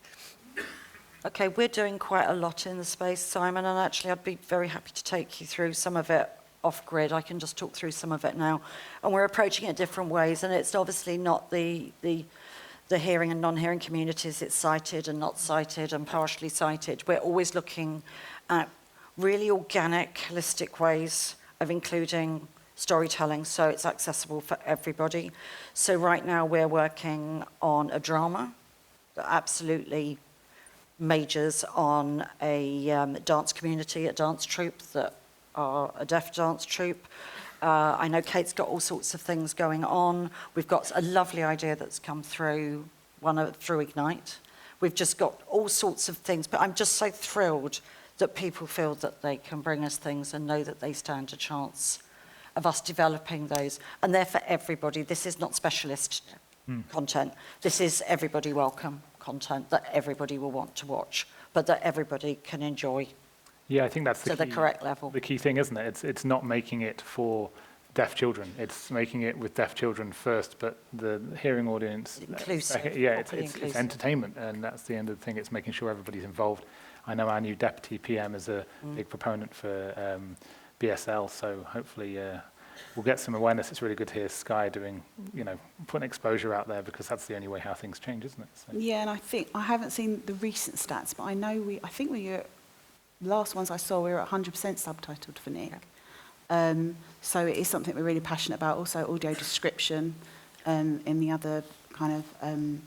Okay, we're doing quite a lot in the space, Simon, and actually I'd be very happy to take you through some of it off-grid. I can just talk through some of it now. And we're approaching it different ways, and it's obviously not the hearing and non-hearing communities. It's sighted and not sighted and partially sighted. We're always looking at really organic, holistic ways of including storytelling so it's accessible for everybody. So right now we're working on a drama that absolutely majors on a dance community, a dance troupe that are a deaf dance troupe. I know Kate's got all sorts of things going on. We've got a lovely idea that's come through through Ignite. We've just got all sorts of things, but I'm just so thrilled that people feel that they can bring us things and know that they stand a chance of us developing those. And they're for everybody. This is not specialist content. This is everybody welcome content that everybody will want to watch, but that everybody can enjoy. Yeah, I think that's the correct level. The key thing, isn't it? It's not making it for deaf children. It's making it with deaf children first, but the hearing audience. Inclusive. Yeah, it's entertainment, and that's the end of the thing. It's making sure everybody's involved. I know our new deputy PM is a big proponent for BSL, so hopefully we'll get some awareness. It's really good to hear Sky doing, putting exposure out there, because that's the only way how things change, isn't it? So. Yeah, and I think I haven't seen the recent stats, but I know I think the last ones I saw, we were at 100% subtitled for Nick. So it is something we're really passionate about. Also, audio description in the other kind of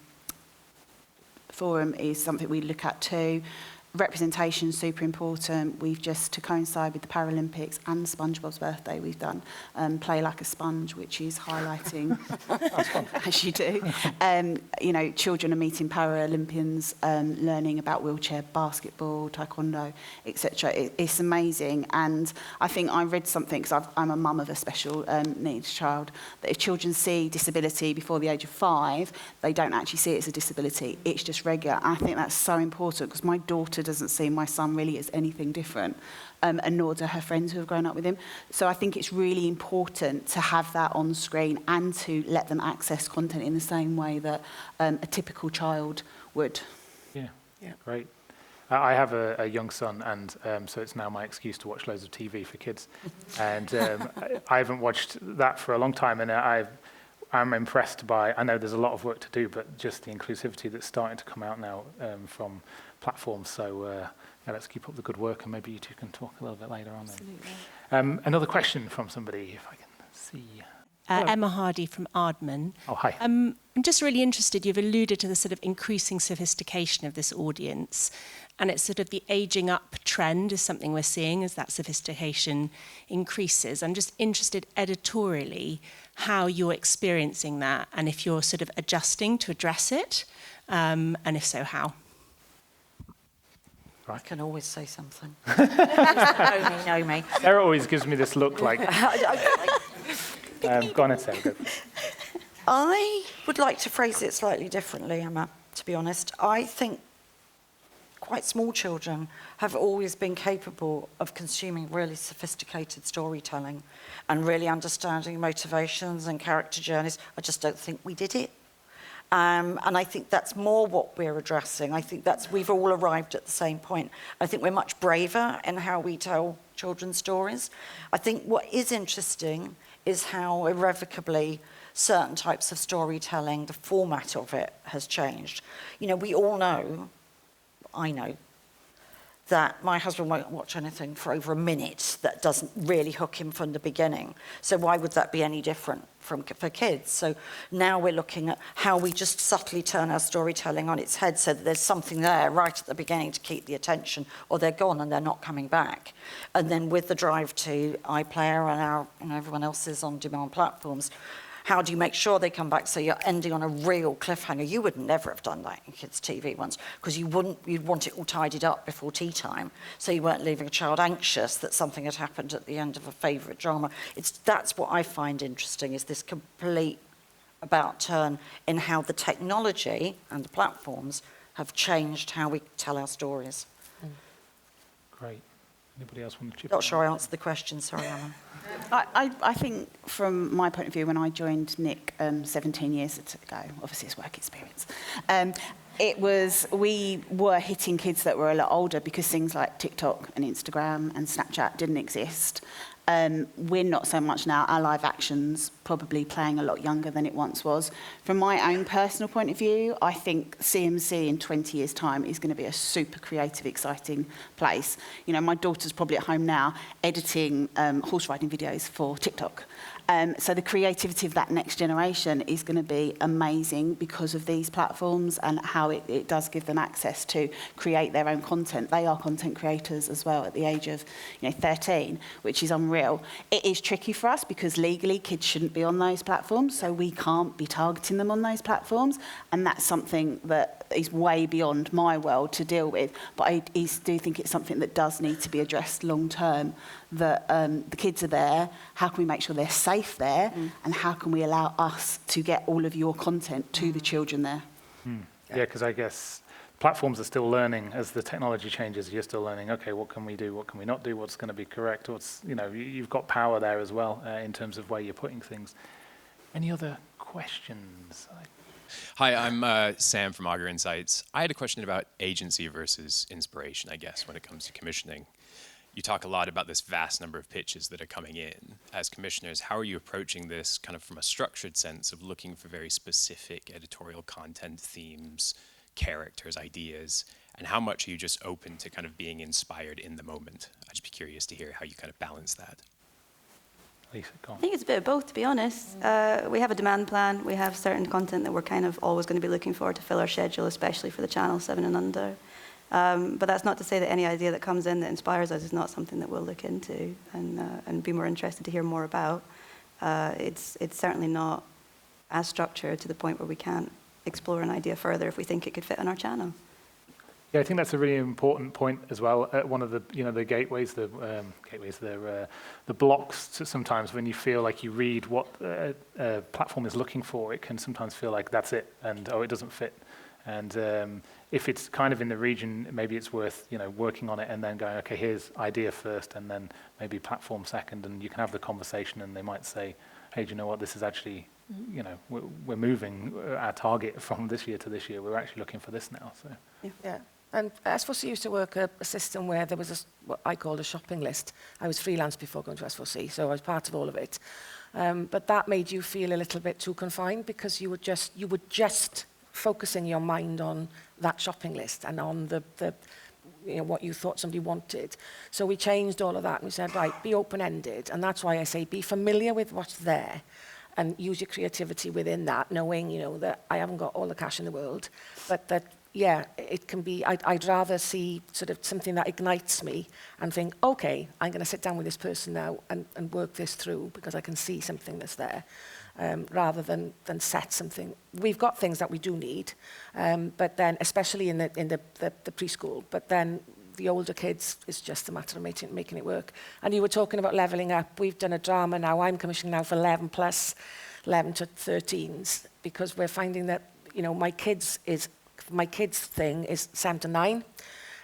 forum is something we look at too. Representation is super important. We've just, to coincide with the Paralympics and SpongeBob's birthday, we've done Play Like a Sponge, which is highlighting, as you do, children are meeting Paralympians, learning about wheelchair basketball, taekwondo, etc. It's amazing. And I think I read something, because I'm a mum of a special needs child, that if children see disability before the age of 5, they don't actually see it as a disability. It's just regular. And I think that's so important, because my daughter doesn't see my son really as anything different, and nor do her friends who have grown up with him. So I think it's really important to have that on screen and to let them access content in the same way that a typical child would. Yeah. Great. I have a young son, and so it's now my excuse to watch loads of TV for kids. And I haven't watched that for a long time, and I'm impressed by, I know there's a lot of work to do, but just the inclusivity that's starting to come out now from platforms. So let's keep up the good work, and maybe you two can talk a little bit later on. Absolutely. Another question from somebody, if I can see. Emma Hardy from Ardman. Oh, hi. I'm just really interested, you've alluded to the sort of increasing sophistication of this audience, and it's sort of the ageing up trend is something we're seeing as that sophistication increases. I'm just interested editorially how you're experiencing that, and if you're sort of adjusting to address it, and if so, how? I can always say something. know me. Sarah always gives me this look like... go on and say it. I would like to phrase it slightly differently, Emma, to be honest. I think quite small children have always been capable of consuming really sophisticated storytelling and really understanding motivations and character journeys. I just don't think we did it. And I think that's more what we're addressing. I think we've all arrived at the same point. I think we're much braver in how we tell children's stories. I think what is interesting is how irrevocably certain types of storytelling, the format of it has changed. We all know, I know, that my husband won't watch anything for over a minute that doesn't really hook him from the beginning. So why would that be any different for kids? So now we're looking at how we just subtly turn our storytelling on its head so that there's something there right at the beginning to keep the attention, or they're gone and they're not coming back. And then with the drive to iPlayer and everyone else's on-demand platforms, how do you make sure they come back so you're ending on a real cliffhanger? You would never have done that in kids' TV once, because you'd want it all tidied up before tea time, so you weren't leaving a child anxious that something had happened at the end of a favourite drama. That's what I find interesting, is this complete about turn in how the technology and the platforms have changed how we tell our stories. Great. Anybody else want to chip in? Not sure I answered the question, sorry, Alan. I think from my point of view, when I joined Nick 17 years ago, obviously it's work experience, we were hitting kids that were a lot older because things like TikTok and Instagram and Snapchat didn't exist. We're not so much now. Our live action's probably playing a lot younger than it once was. From my own personal point of view, I think CMC in 20 years' time is going to be a super creative, exciting place. You know, my daughter's probably at home now editing horse riding videos for TikTok. So the creativity of that next generation is going to be amazing because of these platforms and how it does give them access to create their own content. They are content creators as well at the age of 13, which is unreal. It is tricky for us because legally kids shouldn't be on those platforms, so we can't be targeting them on those platforms, and that's something that is way beyond my world to deal with. But I do think it's something that does need to be addressed long term, that the kids are there, how can we make sure they're safe there, and how can we allow us to get all of your content to the children there? Yeah, because I guess platforms are still learning as the technology changes. You're still learning, okay, what can we do, what can we not do, what's going to be correct, you've got power there as well in terms of where you're putting things. Any other questions? Hi, I'm Sam from Augur Insights. I had a question about agency versus inspiration, I guess, when it comes to commissioning. You talk a lot about this vast number of pitches that are coming in. As commissioners, how are you approaching this kind of from a structured sense of looking for very specific editorial content, themes, characters, ideas, and how much are you just open to kind of being inspired in the moment? I'd just be curious to hear how you kind of balance that. Lisa, go on. I think it's a bit of both, to be honest. We have a demand plan. We have certain content that we're kind of always going to be looking for to fill our schedule, especially for the channel 7 and under. But that's not to say that any idea that comes in that inspires us is not something that we'll look into and be more interested to hear more about. It's certainly not as structured to the point where we can't explore an idea further if we think it could fit on our channel. Yeah, I think that's a really important point as well. One of the, the gateways, the blocks to sometimes when you feel like you read what a platform is looking for, it can sometimes feel like that's it, and it doesn't fit. And if it's kind of in the region, maybe it's worth working on it and then going, okay, here's idea first, and then maybe platform second, and you can have the conversation, and they might say, hey, do you know what? This is actually, we're moving our target from this year to this year. We're actually looking for this now. So yeah. And S4C used to work a system where there was what I called a shopping list. I was freelance before going to S4C, so I was part of all of it. But that made you feel a little bit too confined because you would just focusing your mind on that shopping list and on the what you thought somebody wanted. So we changed all of that and we said, right, be open-ended. And that's why I say be familiar with what's there and use your creativity within that, knowing, that I haven't got all the cash in the world, but that, yeah, it can be, I'd rather see sort of something that ignites me and think, okay, I'm going to sit down with this person now and work this through because I can see something that's there. Rather than set something. We've got things that we do need, but then especially in the preschool, but then the older kids, it's just a matter of making it work. And you were talking about levelling up. We've done a drama now. I'm commissioning now for 11 plus, 11 to 13s, because we're finding that, my kids thing is 7 to 9.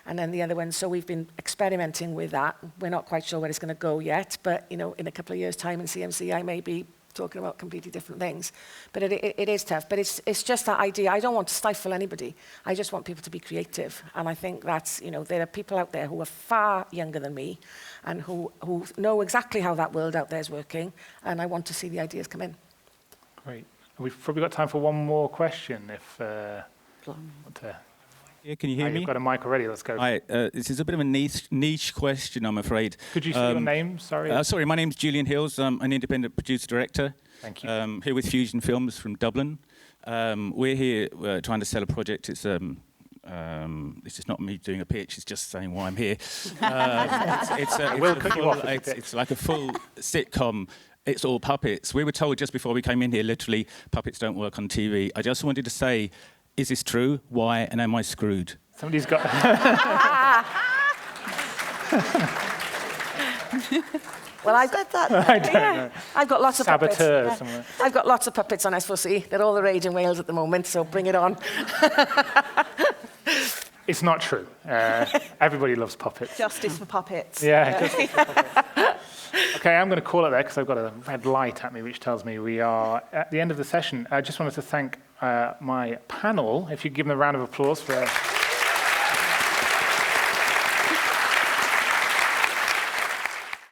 And then the other one, so we've been experimenting with that. We're not quite sure where it's going to go yet, but, in a couple of years' time in CMC, I may be talking about completely different things. But it is tough. But it's just that idea. I don't want to stifle anybody. I just want people to be creative. And I think that's, there are people out there who are far younger than me and who know exactly how that world out there is working. And I want to see the ideas come in. Great. We've probably got time for one more question. Yeah, can you hear me? You've got a mic already. Let's go. Hi, this is a bit of a niche question, I'm afraid. Could you say your name? Sorry. Sorry, my name's Julian Hills. I'm an independent producer-director. Thank you. Here with Fusion Films from Dublin. We're here trying to sell a project. It's this is not me doing a pitch. It's just saying why I'm here. It's like a full sitcom. It's all puppets. We were told just before we came in here, literally, puppets don't work on TV. I just wanted to say, is this true? Why? And am I screwed? Somebody's got... Well, I said that. I don't know. I've got lots of puppets. Saboteur somewhere. I've got lots of puppets on S4C. They're all the rage in Wales at the moment, so bring it on. It's not true. Everybody loves puppets. Justice for puppets. Yeah. Justice for puppets. Okay, I'm going to call it there because I've got a red light at me which tells me we are at the end of the session. I just wanted to thank my panel, if you give them a round of applause for